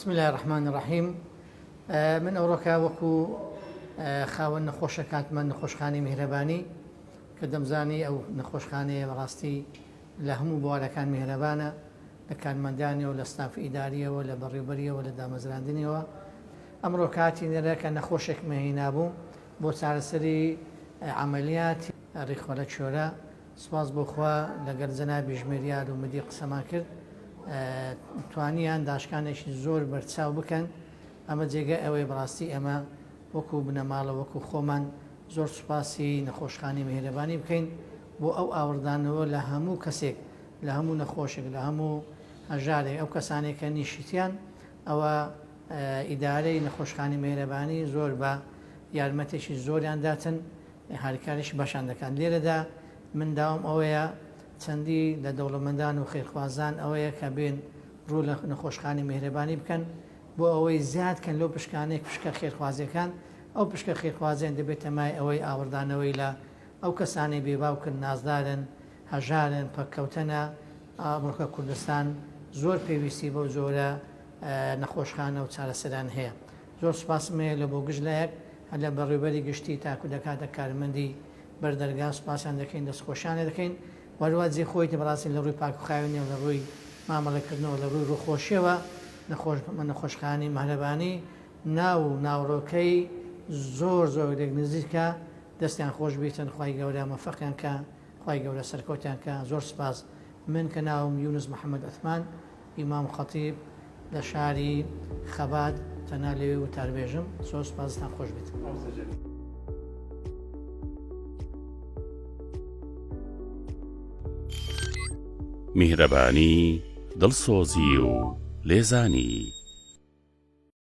بسم الله الرحمن الرحيم. من ئەوڕۆکە وەکو خاوەن نەخۆشەکانمان نەخۆشخانەی میهرەبانی کە دەمزانی ئەو نەخۆشخانەیە بەڕاستی لە هەموو بوارەکان میهرەبانە، لە کارمەندانیەوە، لە ستاف ئیداریەوە، لە بەڕێوەبەریەوە، لە دامەزراندنیەوە. ئەمڕۆ کاتی نێرە کە نەخۆشێک مەهینابوو بۆ چارەسەری عملیاتی ڕێخۆلە چۆرە. سوپاس بۆخوا لەگەڵ جەنابی ژمێریار و مدیر قسەمان کرد، توانیان داشکانێکی زۆر بەرچاو بکەن. ئەمە جێگە ئەوەی بەڕاستی ئەمە وەکو بنەماڵە وەکو خۆمان زۆر سوپاسی نەخۆشخانەی میهرەبانی بکەین بۆ ئەو ئاوردانەوە لە هەموو کەسێک، لە هەموو نەخۆشێک، لە هەموو هەژارێک، ئەو کەسانێک کە نیشتیان ئەوە ئیدارەی نەخۆشخانەی میهرەبانی زۆر بە یارمەتێکی زۆریان داتن، هاریکاریش بەشان دەکەن. لێرەدا من داوام ئەوەیە چەندی لە دەوڵەمەندان و خێرخوازان ئەوەیە کە بێن ڕوو لە نەخۆشخانەی میهرەبانی بکەن بۆ ئەوەی زیادکەن لەو پشکانێک پشکە خێرخوازیەکان. ئەو پشکە خێرخوازیان دەبێتە مای ئەوەی ئاوردانەوەی لە ئەو کەسانی بێباوکن، نازدارن، هەژارن، پەککەوتنە. ئەمریکا کوردستان زۆر پێویستی بەو جۆرە نەخۆشخانە و چارەسەران هەیە. زۆر سوپاسمەیە لە بۆ گشتلایەک لە بەڕێوەبەری گشتی تاکو دەکاتە کارمەندی بەردەرگا سوپاسیان دەکەین، دەستخۆشیانە دەکەین. وەروە جێ خۆیتی بەڕاستی لە ڕووی پاکوخاوێنی و لە ڕووی مامەڵەکردنەوە، لە ڕووی ڕووخۆشیەوە نەخۆشخانەی میهرەبانی ناو و ناوڕۆکەی زۆر زۆرێک نزیکە دەستیان خۆش بیتن. خوای گەورە مەفەقیان کە، خوای گەورە سەرکەوتیان کە. زۆر سپاس. من کە ناوم یونس محەممەد ئەثمان، ئیمام خەتیب لە شاری خەبات تەنیا لێوێ وتاربێژم. زۆر سپاستان خۆش بیت. میهرەبانی، دڵسۆزی و لێزانی.